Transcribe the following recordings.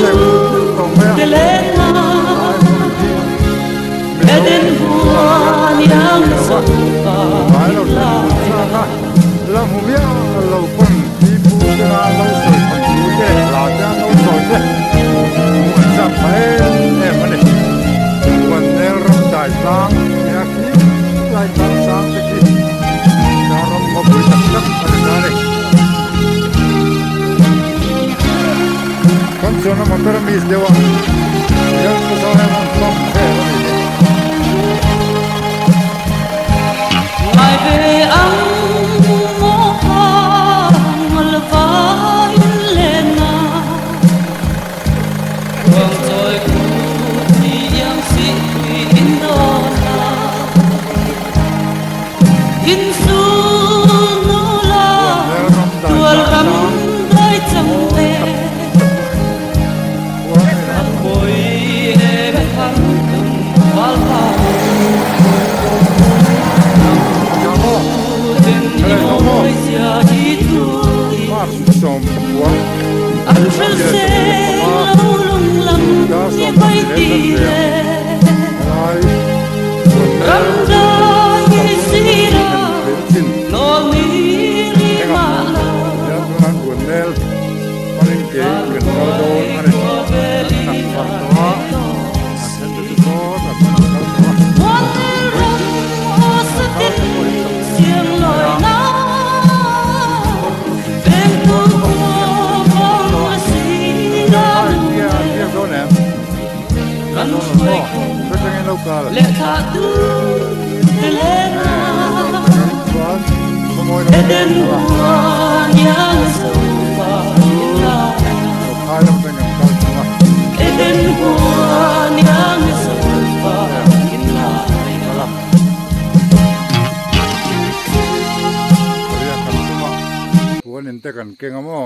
tu delena eden buan yang sopa la mumia lo kon ti pu na lo soi kon tu ke la ja lo soi ke mun sa pai e mane wan ne ram dai sang ya ki lai tang sang te ki da ram mo bui tak tak ana na le kon so na motor mis dewa ya ko sa na mon pe mai be ang mo malvai lena wang toy ku ti yang si indona in su no la tual ram dai chang te boy e khang tum wal pa som wa anh sẽ lâu lung lăng như bay tìa rắm ra như xí ra lo nghĩ đi mà là nan buồn nel paling ke ken do ane nak fatwa asen tu ko ta one rong o sa tin xiêm loi na bên tu ko bom xí ra ya ya do ne rắn xuôi ko ta ngai lokal lệ tha tu delena eden buan yang sopa hai lam tengam kal semua eden buan yang sopa dia kan semua buan ente kan kengamo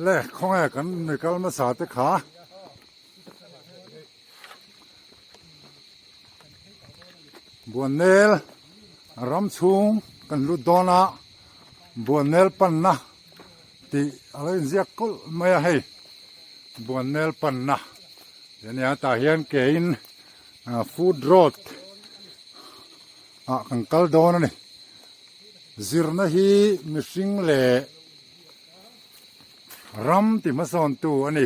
le khong ai kan ni kal ma sa te kha buan nel ram chung kan lu dona buan nel pan na ti alai ziak kol maya hei buan nel pan na yani ata hian ke in food road kan kal dona ni zirna hi mishing le ram ti mason tu ani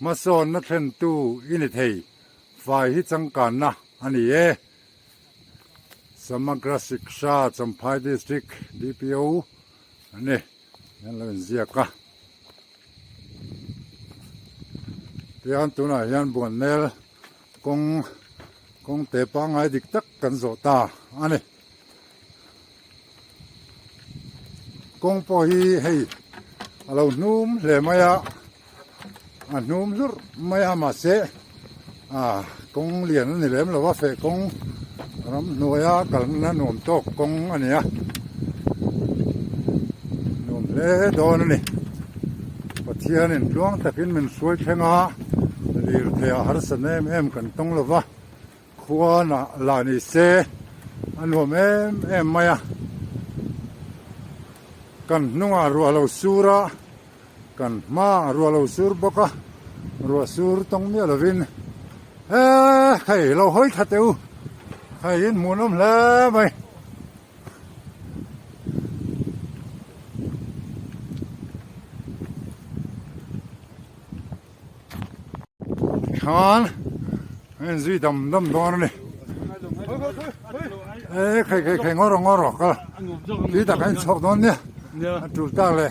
mason na thlen tu ini thei fai hi changkan na ani e Samagra Shiksha Champhai District DPO ani yan la ziaka tian tuna yan buan nel kong te pa ngai dik tak kan zo ta ani kong po hi hei alo num le maya num lur maya ma se kong lian ni lem lo wa fe kong ram noya kal na nom tok kong ania nom le don ni pathian in luang takin min suai thenga lir thea har sanem em kan tong lova khuwa na la ni se anom em maya kan nunga rualo sura kan ma rualo sur boka ruwa sur tong mi lovin hey lo hoi khateu hay in munom la mai khan en zui dam don ni khai ngoro ka li ta kan chok don ne tu ta le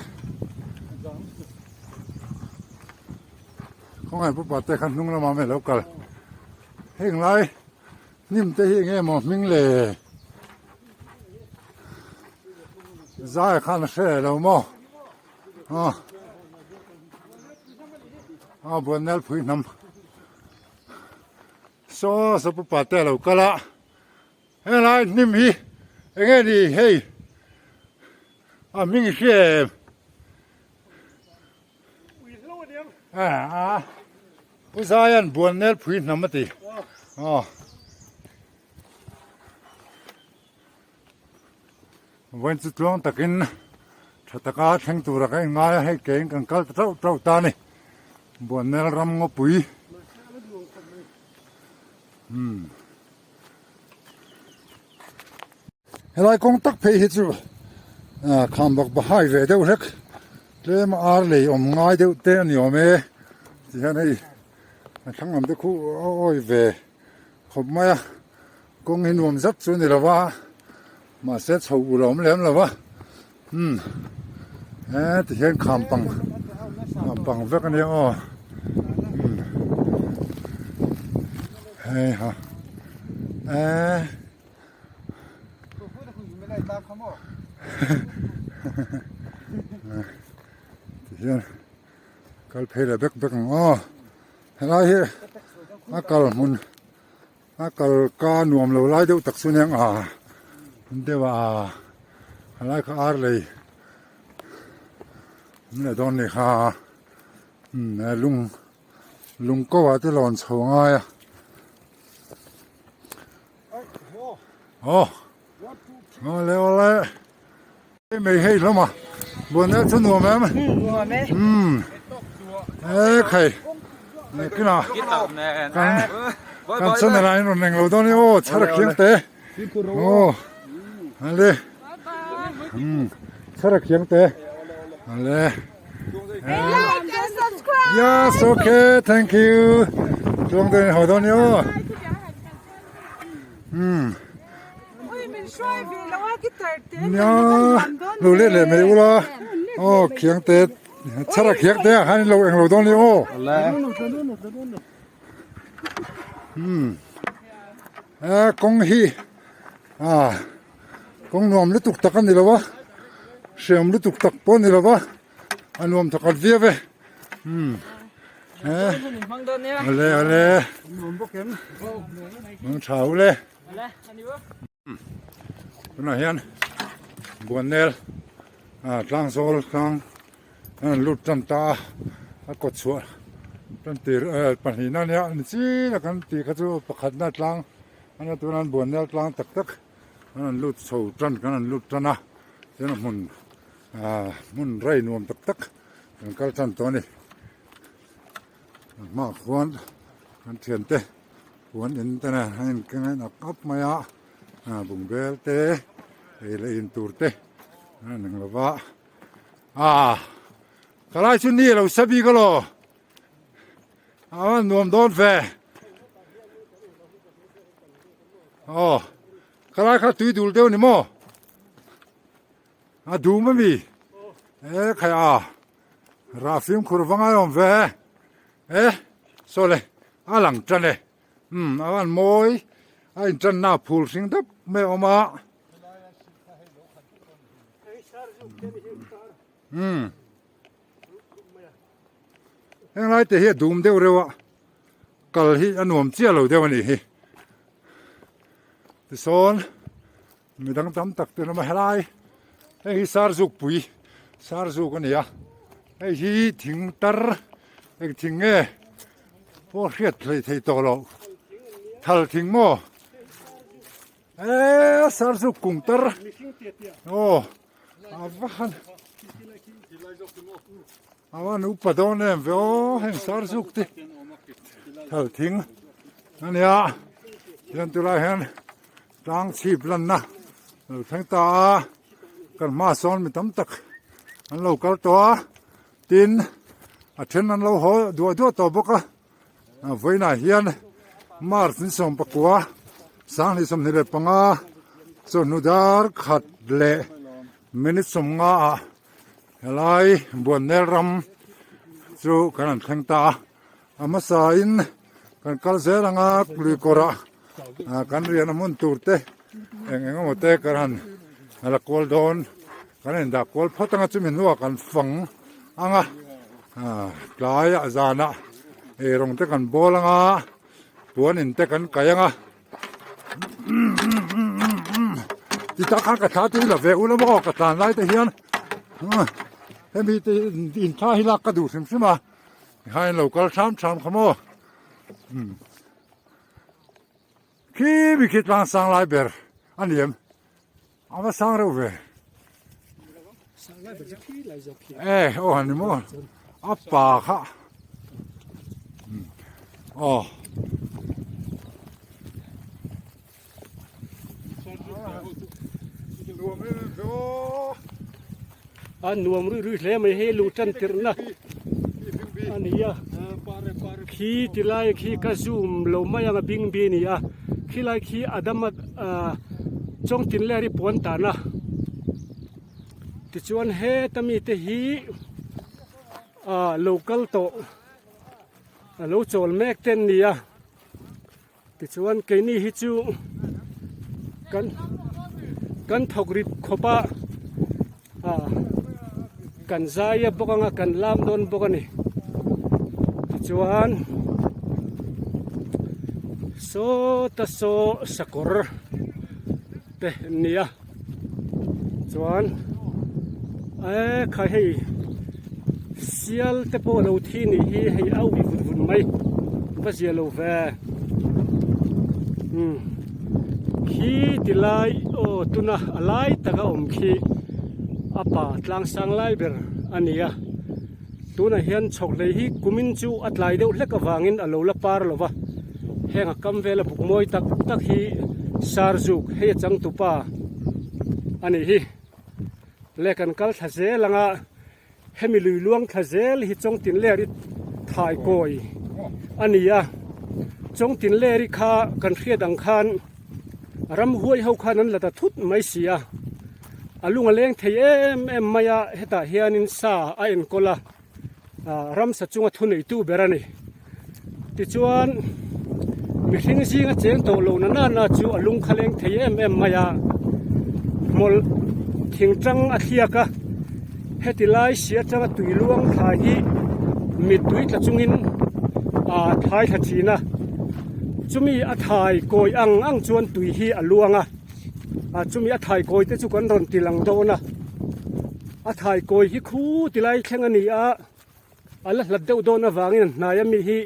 không ai pa te khan nung la ma me lokal heng lai nim te hi nge mo ming le zai khan she lo mo buan nel phui nam so pa te lo kala he lai nim hi nge di hey ming she usayan buan nel phui nam tiวันสุดท้องตะกิน ชะตะกาแข่งตัวระกันง่ายให้เก่งกันกัลเจ้าตานี่บวนเนลรำงปุ๋ยเฮ้ยคงตักเพย์จูคำบอกบ่ให้เวเดียวเล็กเลี้ยมาอาร์เลยง่ายเดียวเต้นอยู่ไหมที่นี่ทั้งนั้นที่คู่โอ้ยเวขบมาคงเห็นวมซักส่วนนี่ละวะมาเสร็จสู่หลอมแหลมละวะที่เห็นคำปังเวกันเนี่ยอ๋อเฮ้ยฮะที่เห็นกัลเพลเบกอ๋อเฮ้ยอากาศมันอากาศการนวมเราไล่เดี๋ยวตักสุนัขเดี๋ยวอะไรก็อาร์เลยนี่ตอนนี้ค่ะลุงก็ว่าที่หลอนสงายโอ้มาแล้วเลยไม่ให้แล้วมาบนนี้สนุกไหมมั้ยใครนี่กินอ่ะกันสนอะไรนู่นเองเราตอนนี้โอ้ชาร์กเขียงเตะโอ้อะไรชาร์กเขียงเตะอะไร Like and subscribe. Yes, okay, thank you. ตรงนี้หัวตอนนี้Oi, menช่วยพี่แล้วว่ากี่ตัดเต้น เนี่ยรู้เลยไม่รู้ละโอ้เขียงเตะชาร์กเขียงเตะให้เราเองเราตอนนี้โอ้กงฮีกงนวมลุตุกตักกันนี่ละวะเชื่อมลุตุกตักปนนี่ละวะอันนวมตักกันเวียเว้อะไรมึงเฉาเลยเป็นอะไรยันบวนเนลทางโซลทางลุดจันตากดสวดจันตีปัญหานั่นเนี่ยนี่สิแล้วกันตีกระจูประคันนั่นทางอันนั้นตัวนั้นบวนเนลทางตักอันนั้นลุดโซจันกันนั้นลุดจันนะเจ้ามุนไรนวมตักกันกัลจันตัวนี้มาควรกันเทียนเตะควรอินเตนะให้กันนักอับมายาบุงเบลเตะเลยอินตูร์เตะนั่นหนึ่งละวะกลายชุดนี้เราสับบีก็รอนวมโดนแฟกลายข้าตุยดูเดียวนี่มั้งดูมั้ยมีใครราฟิมคุรฟังอะไรอมแฟโซเลหลังจันเลยอันมวยไอ้จันน่าพูดสิ่งดับไม่ออกมายังไงแต่เฮียดูมเดียวเร็วกัลฮีอันนวมเจียเราเดียวนี่ที่โซนมีดังตั้มตักตัวมาให้ไรไอ้สารสุกปุยสารสุกกันเนี่ยไอ้ที่ทิ้งตรไอ้ทิ้งพวกเรียดเลยที่ตัวเราทัลทิ้งโม่สารสุกกุ้งตรโอ้อาวันอุปดอนเนี่ยโอ้เห็นสารสุกที่ทัลทิ้งนั่นเนี่ยยันตุลาเห็นร่างชีพลันนะทั้งตากันมาซ้อนมีตั้มตักอันเรากัลตัวตินอาเทนอันเราหัวดัวตัวบกไว้หน้าเฮียนมาร์สินสมปกัวสังนิสมนิเรปังส่วนนุดาร์ขัดเละมินิสมงาอะไรบวนเนรำจู่กันทั้งตาอามาสายนกันกัลเซรังกลุยกระกันเรียนมุนตูร์เตเองหมดเตกันอะไรกอลดอนกันเห็นดักกอลพัฒนาจุมินว่ากันฝังกลายอาจารย์รงเตกันบอลปวนอินเตกันกายที่ตาข้ากระทาที่ละเวอุลบอกกระทานไล่แต่เฮียนให้มีอินท่าฮิลักกระดูสิมใช่ไหมให้เราก็ช้ำขโมยขี้มีคิดลางสังไลเบอร์อันนี้เอามาสังเราเว โอ้หันนี่มั้งอัปปาค่ะอ๋ออันนวมรื้อๆแล้วไม่ให้ลูจันติรนะอันนี้อ่ะขี้ติไลขี้กระซุมโลมายังบิงบีนี่อ่ะขี้ไลขี้อดัมจงตินเลริปวนตานะติชวนเฮตมีเตฮีlocal โตโลโจลแมกเตนนี่อ่ะติชวนเกนี่ฮิจูกันทกริดขบะกันใจบกงกันลามโดนบกนี่จวนโซตโซสกอร์เตนี่อ่ะจวนใครให้เสียลเตโปเราที่นี่ให้เอาวิวุ่นไหมว่าเสียเราแฟขี้ติไลโอ้ตุนะอะไรตะกะขี้อาป่าตลางสังไลเบอร์อันนี้อ่ะตัวน่ะเห็นฉกเลยฮีกุมินจูอัดไลเดียวเล็กกวางินอโลละปาร์ลวะเฮงกำเวลบุกมวยตักฮีซาร์จุกเฮจังตุปาอันนี้ฮีเล็กันกัลทะเซลังอ่ะเฮมิลุยลวงทะเซลฮีจงตินเลริถ่ายโกยอันนี้อ่ะจงตินเลริคากันเขียดังคานรำห้วยเฮาขานั้นละตะทุดไม่เสียอาลุงเลี้ยงเทยมายาเฮตาเฮียนินซาไอเอ็นโกลารำสัจจุงทุนอีตูเบรานีติจวนมิทิ้งซิงเจนโตโลนันนาจูอาลุงเลี้ยงเทยมายามอลทิ้งจังอาเฮียกะเฮติไลเสียจังตุยลวงทาฮีมิตุยตะจุงินทายทัจีนะจุมีอาทายโกยอังจวนตุยฮีอลวงจุมีอาทายโกยแต่จุกันรอนติลังโดนะอาทายโกยฮีคูติไลแข่งอันนี้ละลัดเดวโดนะวางินนายมีฮี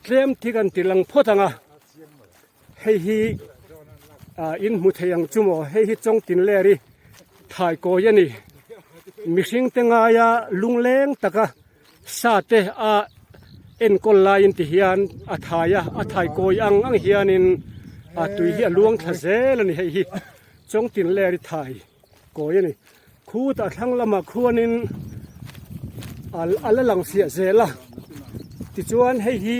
เคลมที่กันติลังพอตังให้ฮีอินมุทยังจุโมให้ฮีจงตินเลรีทายโกยนี่มิสิงเตงายาลุงเลงตะกะซาเตเอ็นคนลายอินติฮิอันอาทายโกยอังฮิอันินตุยฮิลวงทะเซลนี่ให้ฮีจงตินเลริทายโกยนี่คู่ตะทั้งละมาคู่นินอัลลังเสียเซละติจวนให้ฮี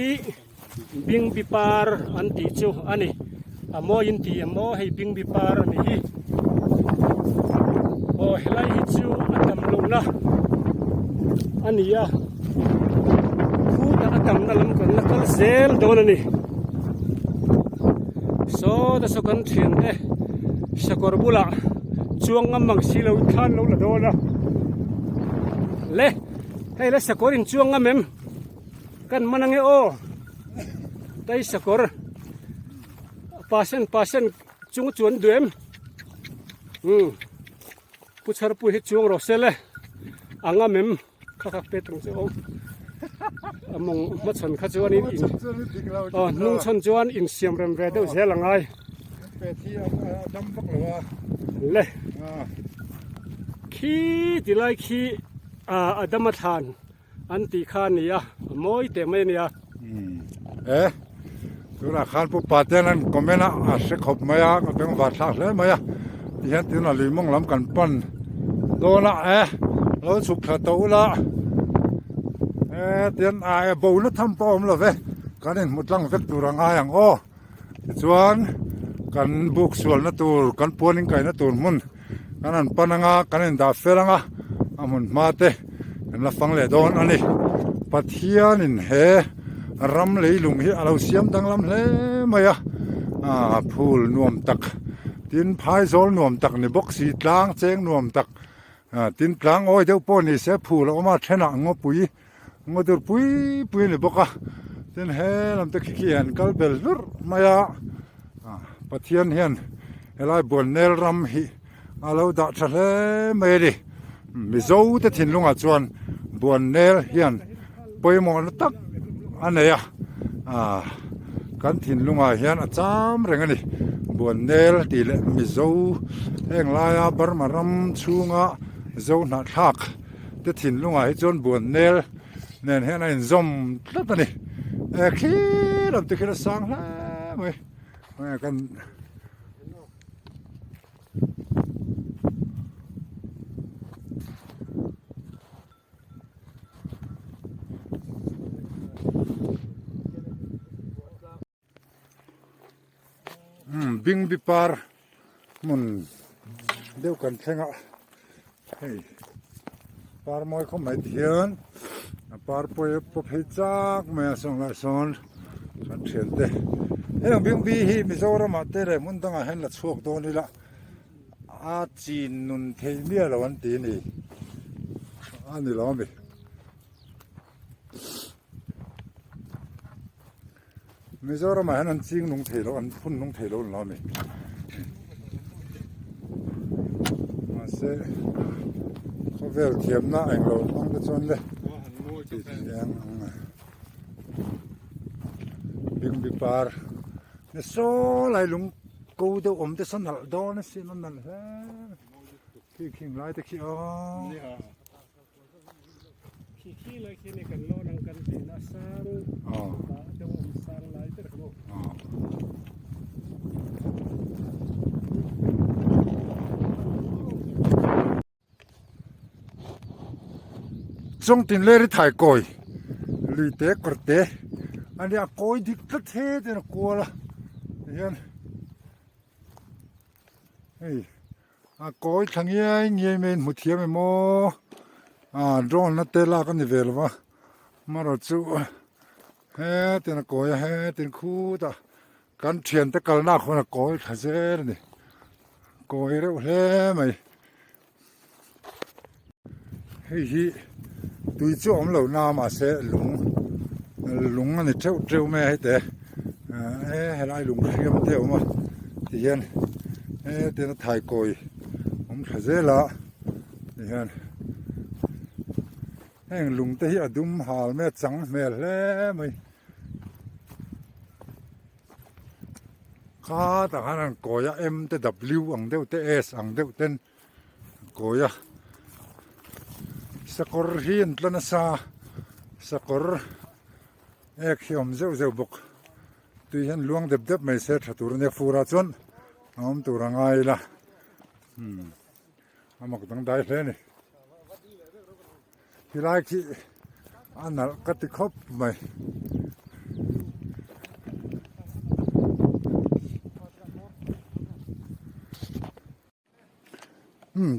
บิงบิปาร์อันติจูอันนี้โมอินติโมให้บิงบิปาร์นี่ฮีโอ้เฮลัยฮิจูอันดำลงนะอันนี้คู่ตะอันดำนั่นลำกันนักเซลโดนนี่โซตะสกันเทียนสกอร์บุลาช่วงมังสีเราทานเราละโดนเล่ให้ละสกอรินช่วงงั้นมั้งกันมันยังไงโอ้ได้สกอร์พาเซนจุงจวนเดือมผู้ชายผู้เฮ็ดช่วงรอเสเลยอังงั้นมั้งข้าเป็ดตรงเจ้ามองมัดชนข้าจวนอินนุ่งชนจวนอินเสียมเรมเวดเซลังไงเล่ขี้ติไลขี้อดัมทานอันติคานี่มอยเตไม่นี่ตัวละครผู้ปาเตนั้นก็ไม่นะเสกขบมายาก็เป็นวัดสักเลยมายาที่เห็นที่นั่นลิมงลำกันปั้นโดนละเราสุขโตละเตียนบูนทำปอมละเว้กันนี่มุดลังเวกตัวรังอย่างโอ้ส่วนกันบุกส่วนนั่นตัวกันปวนิงไก่นั่นตัวมุนกันนั่นปั้นงากันนี่ดาเฟลังมุนมาเตกันละฟังเลยโดนอันนี้ปัทยานินเฮรำเลยลุงเฮเราเสียมดังลำเลยมายาพูลนวมตักตินพายโซลนวมตักในบกสีกลางเจงนวมตักตินกลางโอ้ยเจ้าป้อนี่เสียพูลออกมาชนะงอปุ๋ยงอตัวปุ๋ยในบกตินเฮลำตะขี้เกียนกัลเบลลุร์มายาปัทยาเฮียนเฮลัยบนเนลรำฮีเราดัดทะเลไม่ดิมิโซจะทิ้งลงจวนบนเนลเฮียนไปมองตักอันนี้กันทิ้งลงเฮียนจามเรื่องนี้บนเนลตีเลมิโซเฮงลายบาร์มารำชูง zo na thak te thin lunga hi chon buan nel nen he na in zom tlat ani khi lam te khila sang la mai kan bing bipar mun deu kan thenga hey par moi khom mai thian par poi pop he chak me song la son kan thian te hey bing bi hi mizoram ate re mun danga hen la chuak do ni la a chin nun thei mia lo an ti ni ani lo mi mizoram hen an ching nung thei lo an phun nung thei lo lo mi se khovel thiam na ang lo ang ta chon le ti yang bing bi par ne so lai lung ko de om te san dal do na sin nan ha ki king lai te ki o ki lai ki ne kan lo nang kan te na sang ba de om sang lai te ko trong tin le ri thai koi lui te kor te ani a koi dik ta the te na ko la yan hey a koi thangia nge men mu thiam me mo drone na te la kan ni vel wa maro chu he te na koi he tin khu ta kan thian te kal na khona koi thazer ni koi re he mai hey hi tui chu om lo na ma se lung ani treu me hai te helai lung riam te oma ti hian te na thai koi om thazela ti hian heng lung te hi adum hal me chang me hle mai kha ta hanan koya m te w ang deu te s ang deu ten koya sakor hin tlana sa sakor ek hiom zeu bok tui han luang dep mai se thatur ne fura chon am turangai la amak dang dai hle ni hilai ki anal kati khop mai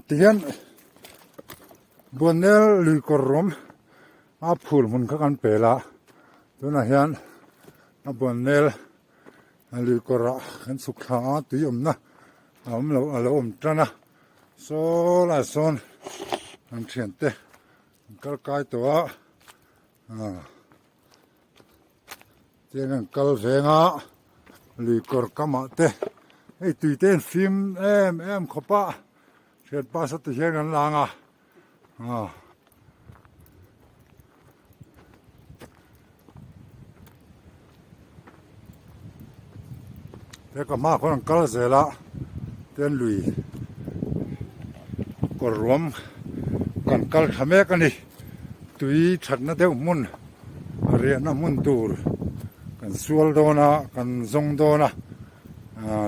tihan buanel lui korom a phul mun kha kan pela tuna hian a buanel lui kora kan sukha tuiom na lo om trana so la son an thiante kal kai to tian kal venga lui kor kama te ei tuiten film em khopa shet pa sa te hian langa te ka ma khon kal zela ten lui korom kan kal thame kani tui thatna deu mun re na mun tur kan sual dona kan zong dona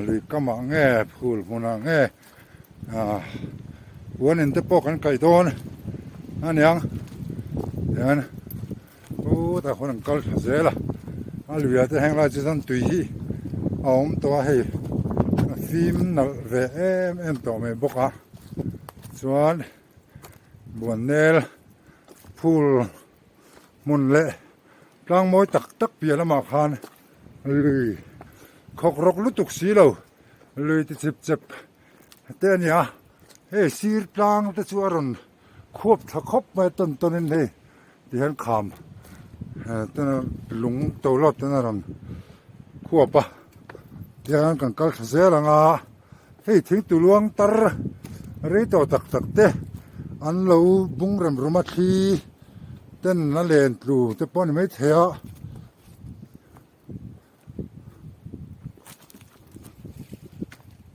lui kama nge phul muna nge buanin te po kan kai don anyang yan ta khon kal zela aluya te heng la chisan tui hi om to hei film na ve em to me boka chuan buanel phul mun le tlang moi tak pia lama khan lui khok rok lutuk si lo lui ti chip te nia hey sir tlang te chuaron khop tha khop mai ton in hei ti han kham ten lung to lot ten ran khuapa tiang kan kal khazela nga hei thing tu luang tar re to tak te an lo bung ram ruma thi ten na len tlu te pon mai thea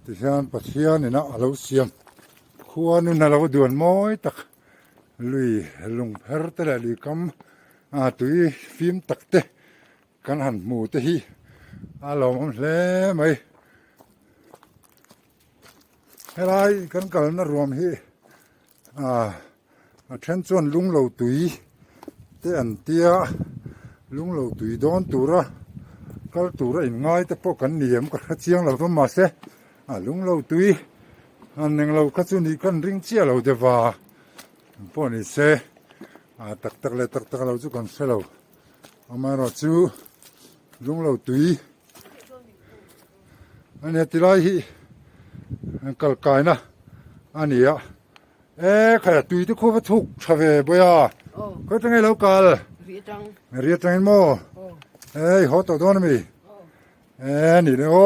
ti hian pathian ina alo siam คัวนู่นน่ะเราด่วนม้อยตักลุยลงเพรตะละลุยกำตุยฟิล์มตักเตกันหันหมู่ตะฮีลองมันแลไหมให้ไรกันกันน่ะรวมฮีเช่นส่วนลุงเหล่าตุยเตอันเตียลุงเหล่าตุยโดนตัวระก็ตัวระง่ายแต่พวกกันเหนียมก็เชียงเราต้องมาเสลุงเหล่าตุยอันหนึ่งเราก็จะนี่กันริงเชียเราเดว่าพวกนี้เสตักเลยตักเราจุกันเสเราเอามาเราจูลุงเหล่าตุยอันนี้ที่ไรฮีกัลกายนะอันนี้ใครตุยที่เขาทุกชาวเวบยาก็จะไงเรากัลเรียจังโมฮอตตัวนั้นมีนี่เลยโอ้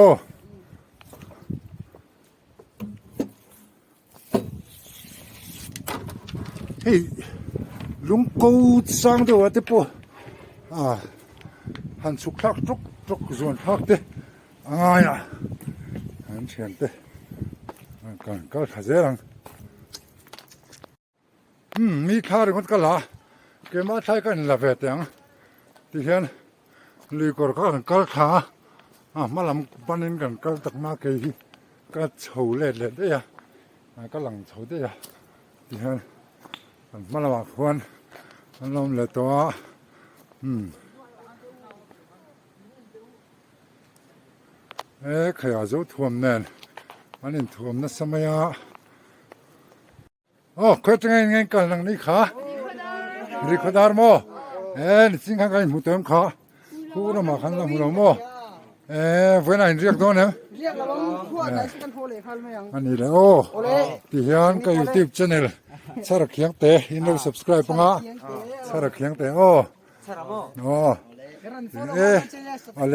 เฮ้ยลุงกูสั่งตัวเตปหันสุกทักจุกส่วนทักเตนะหันเชียนเตกันก็ขาเจรังมีข้าวมันก็ละเกี่ยมาใช้กันละเวทยังที่เห็นลีกอร์ก็ขามาลำปันนินกันก็ตักมาเกยก็โฉเล่เด้ยก็หลังโฉเด้ยที่เห็นมาลำควรมันลำเลยตัวขยะจะท่วมแน่นอันนี้ท่วมนั่นสมัยเคยจะไงกันหลังนี้ขาริคดาร์โมนี่สิ่งข้างกันมุดเต็มขาผู้เรามาขันเรามุดเราโมเว้นอะไรเรียกตัวเนี่ยเรียกเราพวกนั้นกันโฮเลยคันไม่ยังอันนี้เลยที่เห็นก็ยูทูบช่องสารเขียงเตะอินโด subscribe ปังสารเขียงเตะอะไร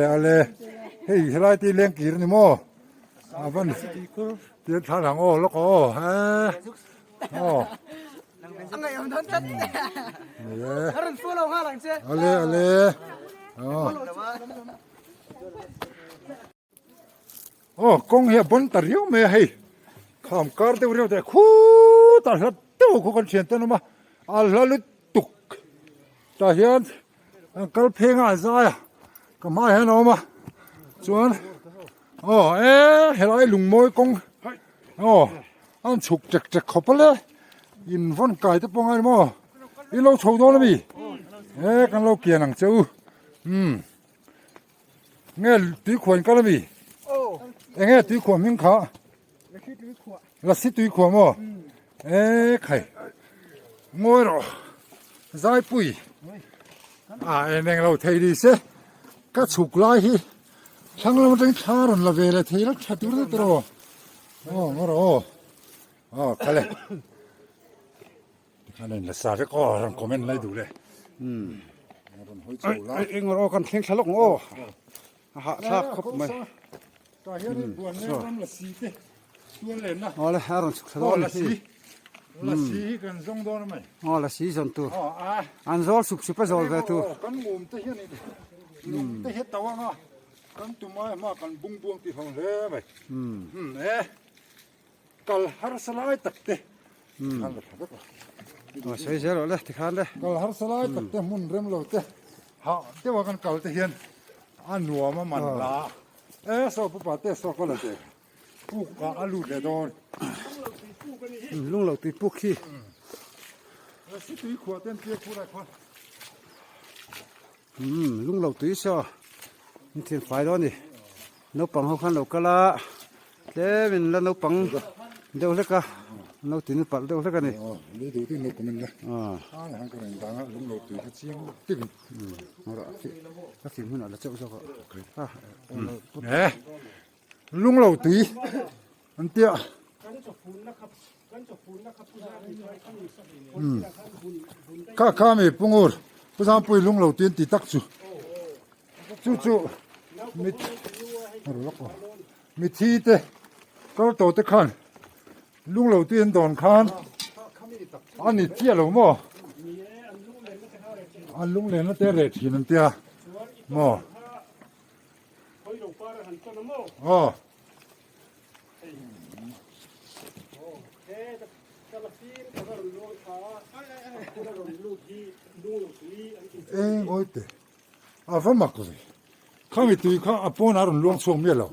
เฮ้ยอะไรที่เลี้ยงกีรนี่โมวันที่ท่าหลังแล้วก็อันไหนมันทันจัดเนี่ยรันฟูเราห้าหลังเจ้อะไรกงเหี้ยบนตะเรียวไม่ให้ข้ามการเดียวเรียวแต่คู่ตาหัดเต้าคู่กันเชียนเต้นมาลลุตุกตาเห็นกัลเพงอาซายก็มาเห็นเอามาส่วนเห็นไอ้ลุงมวยกงอันฉุกจักขบเลยอินฟันไก่ตะปองไอ้โมอินเราโชว์ตัวแล้วมีกันเราเกี่ยนังเจ้าเงี้ยตีขวานกันแล้วมีเงี้ยตีขวานมิ่งขาละสิตีขวานมั้งใครงวยหรอใจปุยเองเราเทดีเสก็ฉุกไล่ฮีทั้งเราต้องชาร์นละเวลาเทแล้วชัดดูได้ตลอดงอใครเลยอันนี้ละสาระก็รังคอมเมนต์ไล่ดูเลยเอ็งรอกันเพ่งฉลองหาชาครับไหมเลยฮารุนสุขสดละสีกันส่งโดนไหมละสีส่วนตัวอันโซลสุกไปโซลเวทูกันงุมเตะเฮียนี่เตะเฮ็ดตะวันกันตุ่มมากันบุ้งที่ห้องเลยไหมกัลฮาร์สไลตักเตะใช่ใช่เลยที่ขันเลยกัลฮาร์สไลตักเตะมุนเริ่มโลเตะเดี๋ยวกันกัลเตะเฮียนอันหัวมันละสอบปุ๊บเตะสอบก็เลยเตะปุ๊กก็อาลูเดดอนลุงเราติดปุ๊กขี้สิตุยขวดเต็มเตี้ยผู้ใดคนลุงเราติดซะนี่เทียนไฟร้อนนี่นกปังเขาขันเราก็ละเจ้เป็นแล้วนกปังเดี๋ยวเล็กอะนกตีนปัดเดี๋ยวเล็กกันนี่นี่ดูที่นกมันนะหันกันดังลุงเราติดเขาเชียงตึ้งก็ฟิล์มมันอะไรเจ้าลุงเราตีอันเตี้ยข้ามีปุ่งอูร์ภาษาปุ่ยลุงเราตีนตีตักจู่มีทีเตะก็โตเตะขันลุงเราตีนโดนขันอันนี้เตี้ยเราหม้ออันลุงเล่นนั่นเตะเรทีนั่นเตี้ยหม้อ oite a fa makli kami tu ka apon arun luang chuang me lo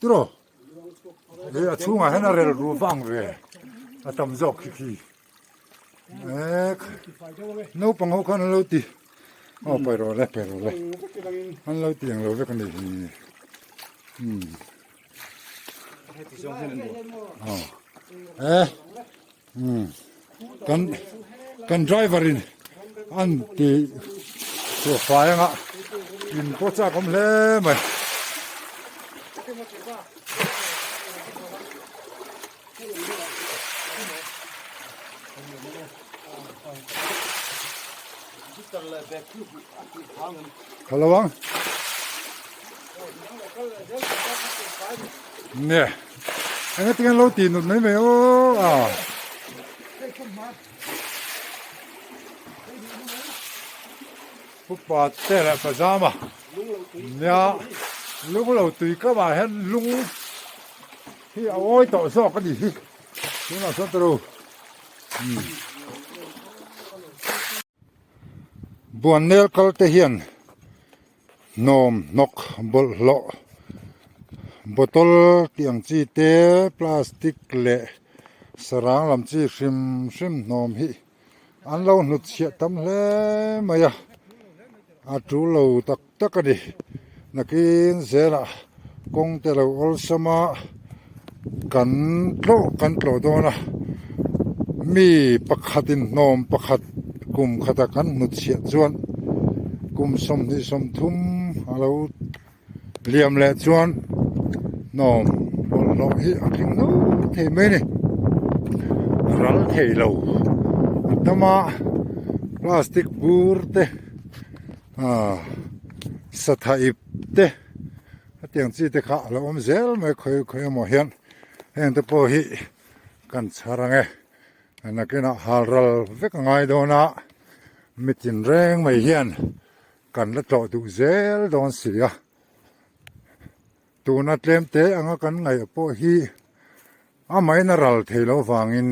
tro a chunga hana rel ru wang re atam jok ki no pang ho kan lo ti pero le an lo ti ang lo ve kan ni kan driver in an ti so fire nga in po cha kom le mai Kalawang nè anh ấy tiếng lâu tiền rồi mấy mày ô phút bát thế là phải ra mà nè lúc đầu tùy các bạn hết lúc thì ôi tội sao cái gì chúng là sao đâu buồn nêu câu thể hiện nôm nọc bol lọ botol tiang chi te plastic le sarang lam chi sim nom hi an lo nut sia tam hle maya a tu lo tak di nakin zera kong te lo ol sama kan tlo do na mi pakhatin nom pakhat kum khata kan nut sia chuan kum som ni som thum alo liam le chuan nom bol lo hi aking no the me ni ral thei lo tama plastic burte sathaip te tiang chi te kha lo om zel me khoi mo hian hen te po hi kan charange anakena halral vek ngai do na mitin reng mai hian kan la tlo tu zel don sia tu na tlem te anga kan ngai po hi a mai na ral thelo wangin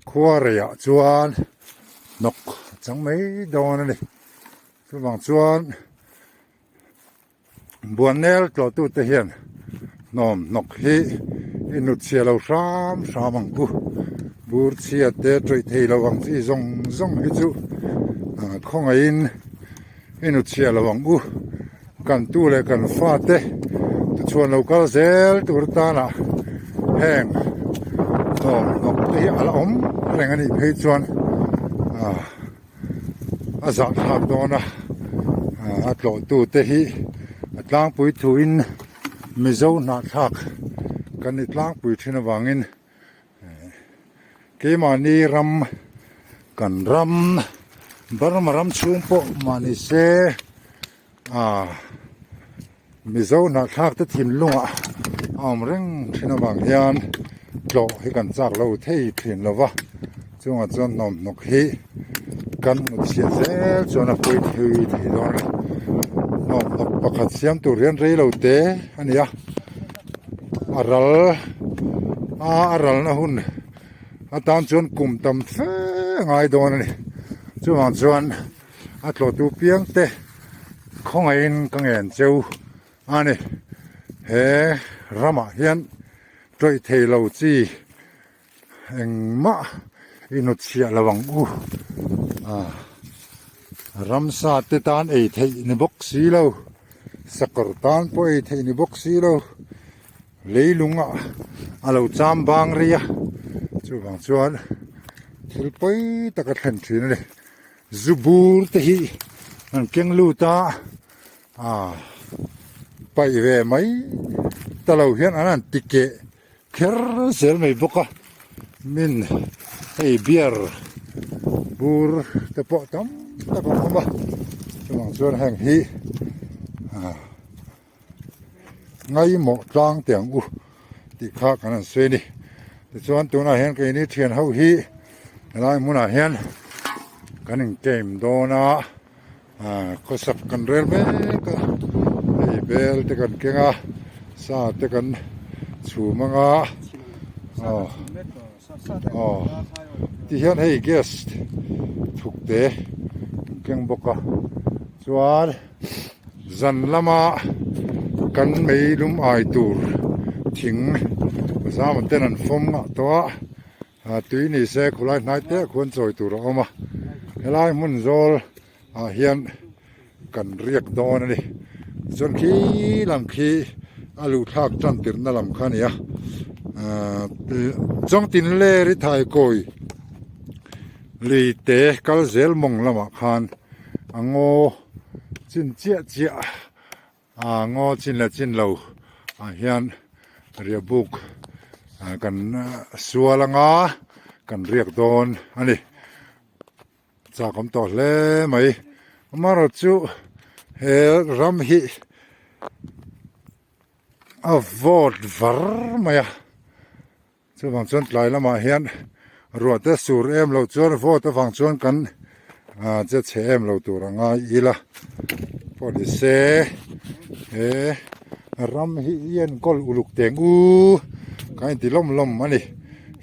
khuaria chuan nok chang mai don ni chu wang chuan buanel tlo tu te hian nom nok hi inut sia lo sam ang bu bur chia te troi thelo wang chi zong hi chu khonga in inut sia lo wang bu kan tu le kan fa te tu chuan lo kal zel tur ta na heng nok hi ala om reng ani phei chuan a za thak do na a tlo tu te hi atlang pui thu in mizo na thak kan ni tlang pui thina wangin ke mani ram kan ram barmaram chung po mani se mizo na thak te thim lunga am reng thina wang hian tlo hi kan chak lo thei thin lova chunga chon nom nok hi kan sia zel chona pui thui thei don nom nok pakhat siam tu rian rei lo te ania aral na hun atan chon kum tam fe ngai don ni chunga chon atlo tu piang te khongain kangen cheu ani he rama hian troi thei lo chi engma inut sia lawang u ramsa te tan ei thei ni bok si lo sakar tan po ei thei ni bok si lo leilunga alo cham bang ria chu bang chuan thil poi taka thlen thin ni zubur te hi an keng lu ta pai ve mai talo hian anan tike kher sel mai boka min ei bier bur te po tam ta ko ba chuang chuan hang hi ngai mo tlang tiang u ti kha kan se ni te chuan tu na hian ke ni thian ho hi lai mu na hian kanin game do na ko sak kan rel me ka ei bel te kan kenga sa te kan chu manga อ๋อที่เห็นให้เกสถูกเตะเก่งบกะสวัสดจันละมากันไม่ลุมไอตูร์ทิ้งสามันเต้นฟมตัวตุยนี่เสกคุไลนายเตะควรจอยตูร์ออกมาเฮลัยมุนโซลเฮียนกันเรียกดอนนี่จนขี้ลำขี้อาลูทักจันติรนั่นลำขันยะจงตินเล่ริไทยโกยลีเตะกัลเซลมงลำขันงอจินเจียเจียงอจินละจินเหลาเฮียนเรียบุกกันสัวละงากันเรียกดอนอันนี้จากคำตอบเล่ไหมมารจูเฮรัมฮิวอดวาร์มายจะฟังชนหลายละมาเฮียนรัวแต่สูรเอ็มเราจวนวอดแต่ฟังชนกันจะเชเอ็มเราตัวรังอีละพอดีเสเฮรัมฮิเย็นกอลอุลุกเตงกันที่ล้มอันนี้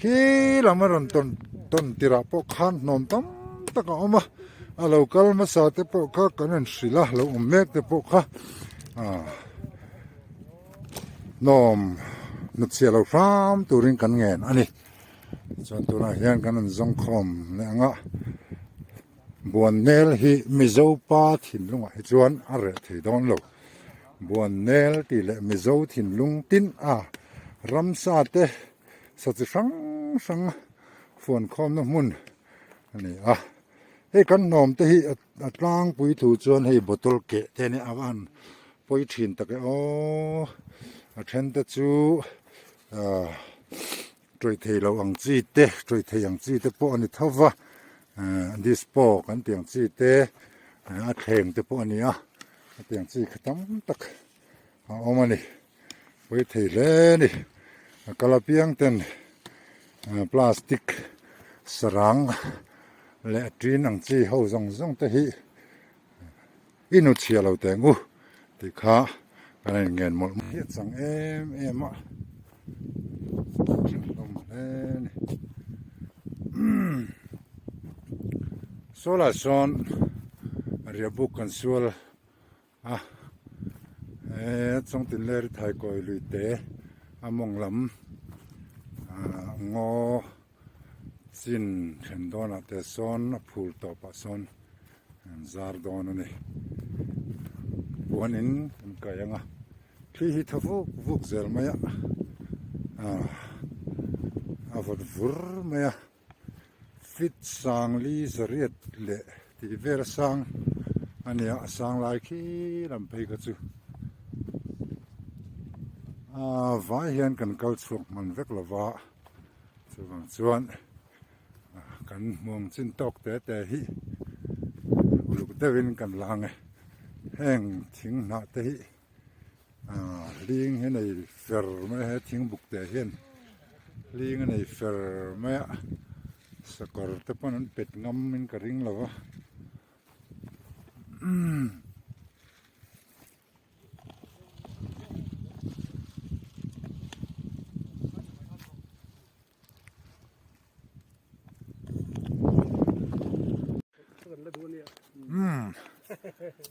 ขี้ละมารันต้นติระปกขันนมตั้มตะกอมาเราคัลมาสาเตปกข้ากันนั่นสิละเราเมกเตปกข้านมนึกเสียเราพร้อมตัวริงกันเงินอันนี้ส่วนตัวนั้นเห็นกันนั่นจงคมเนี่ยงะบวนเนลฮิมิโซปาถิ่นลุงอ่ะจวนอะไรที่ดอนโลบวนเนลที่เลมิโซถิ่นลุงตินรัมซาเตสัจสังฝนคมน้ำมุนอันนี้ให้กันนมเตหิอัตลางปุยถูจวนให้บตลเกะเทนี่อาวันปุยถิ่นตะเกโอเทนตะจูตรอยเทเราอังจีเตตรอยเทอังจีเตปอันนี้ทว่าดิสปอกันเตียงจีเตอัดแข่งเตปอันนี้เตียงจีขตั้มตักเอามานี่ปุยเทเลนี่กะลาเปียงเต็นพลาสติกสรังและจีนังจีเขาส่งเตหิอินุเชียเราแต่งูที่ขากันเงินหมดเฮ็ดสั่งเอ็มลงโซลาซอนเรียบุกกันสวลจงตินเลริไทยกอยลุยเตมงลำงอสินเห็นดอนแต่ซอนพูลต่อปะซอนซาร์ดอนนี่บวนินก็ยังที่ฮิตฟุกเซลมาฟดฟุร์มาฟิตสังลีสเรียดเละที่เวรสังอันนี้สังลายขี้ลำไปก็จูวายเห็นกันเกาสุกมันเวกละวะส่วนกันมองสิ้นตกแต่ฮิลูกเตวินกันลางแห้งทิ้งหน้าเตฮิลิงเห็นไอ้เฟอร์ไม่ให้ทิ้งบุกแต่เห็นลิงเห็นไอ้เฟอร์ไม่สกอร์แต่ปนั้นเป็ดงำมันกระริงแล้ววะ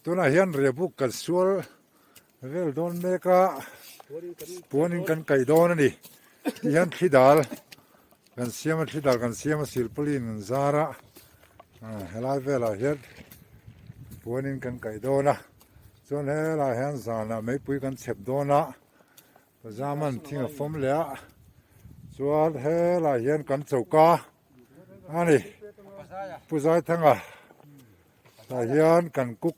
ตัวน่ะเห็นเรียบุกกันสวลเวลโดนเมกะปวนินกันไก่โดนนี่ที่เห็นขี้ดาลกันเสียมาขี้ดาลกันเสียมาสิลปลินซาระเฮลาเวลาเห็นปวนินกันไก่โดนะจนเฮลาเห็นสานะไม่ปุยกันเจ็บโดนะประจามันทิ้งฟมเหลือจนเฮลาเห็นกันเจ้ากาอันนี้ผู้ชายทั้งตาเฮียนกันกุก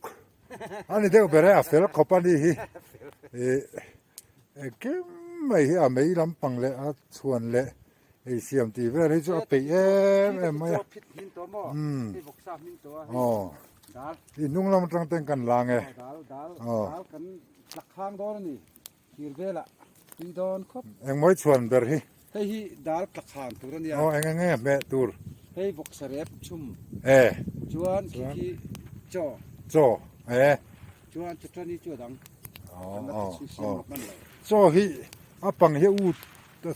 อันนี้เดี๋ยวไปเรื่องเฟลขบปันดีฮิเก็ไม่เหี้ยไม่ลำปังเลยชวนเลยเสียมตีเวลาที่จะไปไม่อ๋อที่นุ่งลำตั้งแต่กันลางไงอ๋อกันหลักข้างโดนนี่ขีดเวละตีโดนครบเอ็งไม่ชวนเบอร์ฮิให้ฮิดาลหลักข้างตัวนี้อ๋อเอ็งไงแม่ตูร์ให้บกเสร็จชุ่มจวนขี้จ่อจวนจุดนี้จุดดังจ่อฮิปังเฮียอู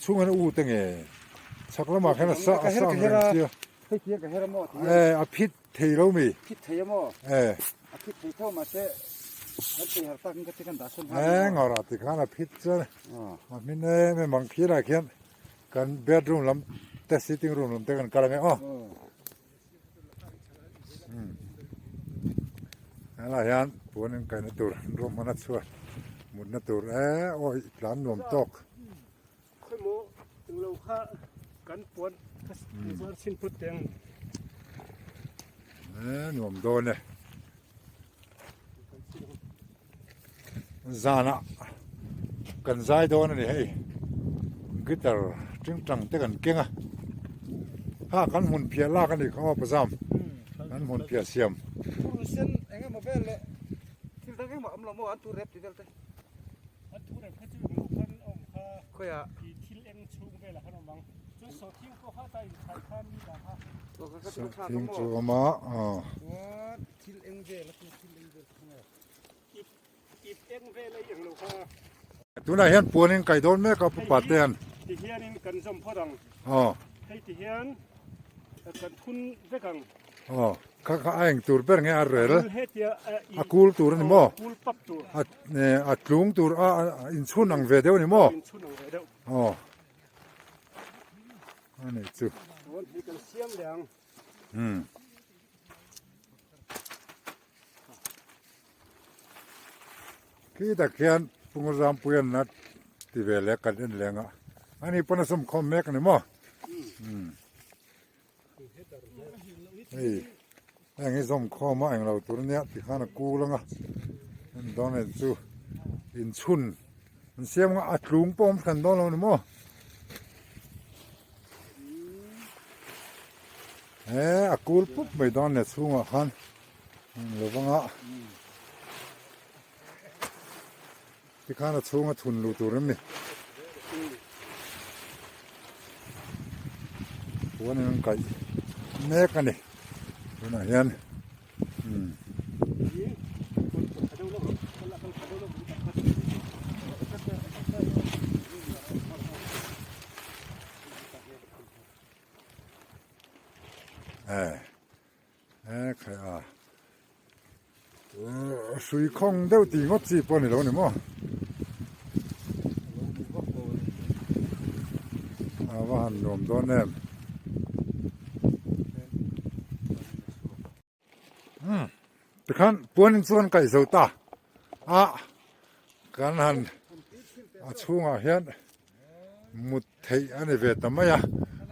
ช่วงนั้นอูตั้งไง สักละมาแค่นั้นสักเดียว ให้เกียกับเฮรโมด อภิษเทเรามี คิดเทียมอคิดเทียเท่ามาเสแล้วตีหักตั้งก็จะกันด่าสมภาร งอราติขานอภิษจ้ะมันไม่บางทีละเขียนกันเบดรูมลำแต่ซิตติ้งรูมลำแต่กันกะละไงอะไรยันปวนึงกันตัวรวมมันชัวหมุนตัวโอ้ยหลานหนุ่มตก ค่อยโมถึงเราค่ากันปวนส่วนสิ้นพุทธแดง หนุ่มโดนเลยซานะกันใจโดนนี่เฮ้ยกิตาร์จึงจังแต่กันเก่งถ้ากันหุ่นเพียลากันอีกเขาประจำกันหุ่นเพียเสียม เส้นเองมาเบลเลยที่ตั้งเองมาอำลำว่าอันตัวเร็บที่เดลต์ อันทุเรศเขาจะอยู่คนองค์ค่ะ ค่อยอ่ะ ที่ทิลเอ็งชูไปละขนมบังจนโซทิ้งก็เข้าใจไทยข้ามมีแต่ค่ะ ตัวก็จะขาด ทิ้ง ทั้งหม จู ด มาทิลเองเบลแล้วทิลเองเบลทั้งหมด อีเอ็งเวเลยอย่างเราค่ะ ตัวนั้นเห็นปวนึงไก่โดนแม่ก็ปัดเตียน ที่เฮียนี่กันสมพดังให้ที่เฮียนกันทุนเวกัง ข้าเองตัวเป็นไงอะไรล่ะ เฮ็ดยา กูลตัวนี่มั้ง กูลปับตัว เนี่ยลุงตัวอินชุนังเวเดียวนี่มั้ง ชุนเอาไว้เด้อ อันนี้จู่ วันที่กันเสียมแดง คือตะเคียนปุงรามปุยนนัดที่เวลกันนี่แหละอ่ะอันนี้ปนสมคอมแมกนี่มั้งอย่างนี้สมคอมาเองเราตัวเนี้ยที่ข้ากูแล้วอ่ะมันตอนนี้จู่อินชุนมันเสียมก็อัดลุงป้อมกันตอนเรานี่มั้งกูลปุ๊บไม่ตอนนี้สู้อ่ะคันเราฟังอ่ะที่ข้าสู้อ่ะทุนรูตัวนี้ตัวนี้มันไก่แม่กันนี่ตัวไหนยันใครสุยคงเดี๋ยวตีงดจีปนี่แล้วนี่มั้งว่าหันนมโดนแนมแต่ขันปวนส่วนไก่สุตากันหันช่วงเห็นมุดไทยอันนี้เวทไม่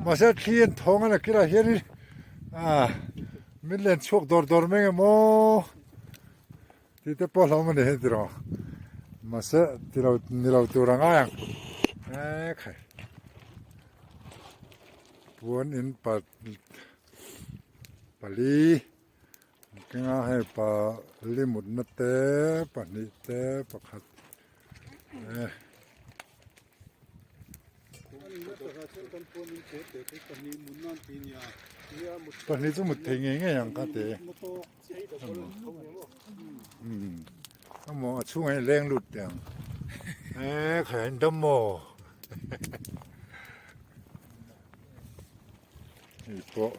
มาเสียขี้นท้องอันนี้กี่ละเห็นนี่มิเลนชกดอร์ไม่เงโมที่แต่พอเราไม่ได้เห็นดีหรอมาเสียที่เราตัวร่างยังใครปวนอินปลีก็ง่ายปลีมุดนัดเตะปนิเตะปขัดปนิจะมุดทิ้งยังไงยังกันเตะก็มอช่วยแรงหลุดอย่างแขนดมโมนี่พวก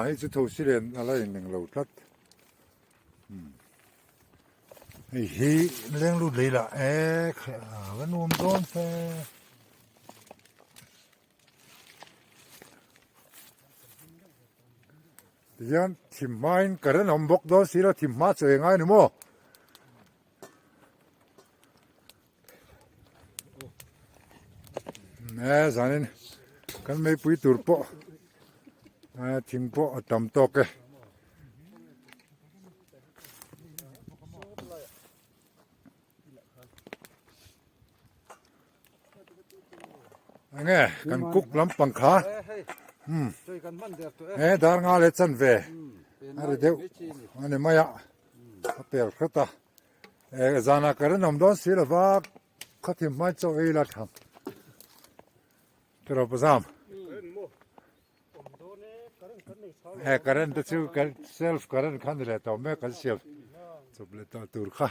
ให้จะถูกสิเรียนอะไรหนึ่งเราทัดฮีเลี้ยงลูกเลยล่ะวันนุ่มโดนแฟยันทิมไม้กระนั้นอมบกโดนสิเราทิมมาเจอไงนี่มั้งสันนิกันไม่ปุยตุรปะทิ้งปะตำตอกไงกันกุกลำปังขาช่วยกันมันเดือดตัวดารงาเลชันเวอะไรเดียวอันนี้ไม่อะเปลี่ยนขึ้นตาจานาการนำดอนสิละว่าเขาทิมไม่เจ้าเอลัดทำเราประจำการนั้นชื่อการเซลฟ์การนั้นขันเลยต่อแม่กันเซลฟ์จบเลยต่อตัวข้า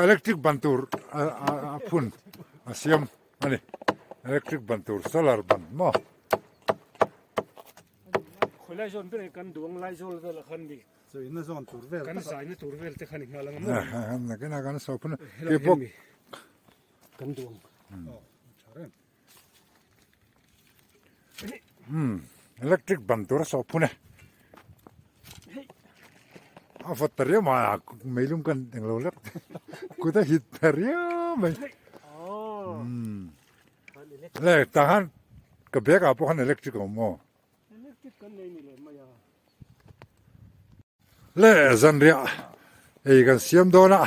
electric bantur phun siam ani electric bantur solar ban mo คนไล่โซนเป็นกันดวงไล่โซนแต่ละคันดิ so ina zon turvel กันสายนี่ตัวเวลแต่คันอีกแล้ว na kana kan so phun เก็ ke pok กันดวง charen electric bantur so phun a fotaria ma meilum kan englo lek ku ta hit peria mai อ๋อ le tahan ka beka pokan electric mo เล็กติดกันนี่เลยมายา le zanria ei kan siam dona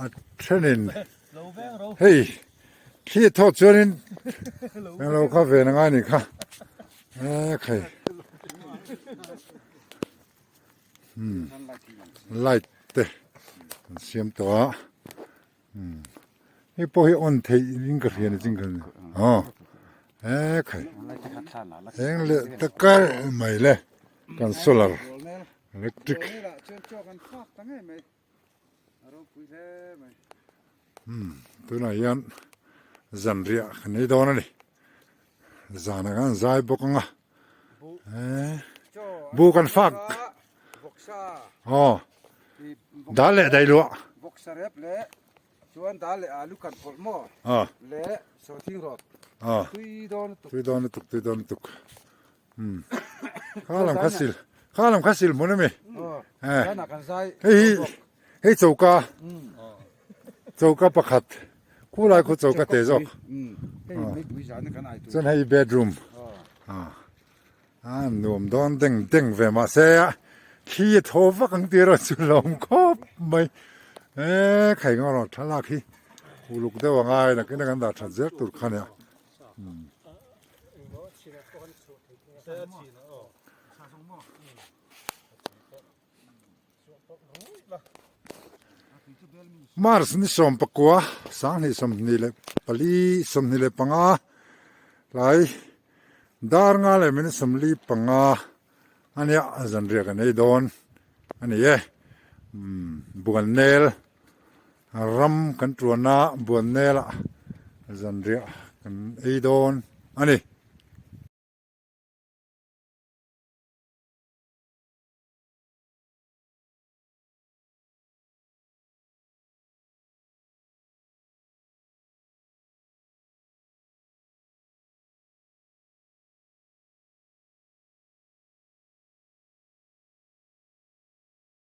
a trenin hey khi tho chuanin englo kha ve na nga ni kha khai light te siam to hi po hi on thei ring ka hian jing kan khai eng le takar mai le kan solar electric la chen cho kan khak ta ngai mai aro pui the mai tu na yan zanria khani dona ni zana kan zai bokanga bu kan fak boksa dale dai lo boksa rep le chuan dale alu kan pol mo le so thing rot tui don tuk khalam khasil mo na me na kan sai hei chauka pakhat kulai khu chauka te jok hei me pui jan kan ai tu chen hei bedroom nuam don deng ve ma se khi tho va kang ti ra chu lom khop mai khai ngor thala khi uluk de wa ngai na kin kan da tha zer tur khania Mars ni som pakwa sang ni som ni le pali som ni le panga lai dar nga le min som li panga ania azan ria kan ei don ani ye buan nel ram kan truana buan nela azan ria kan ei don ani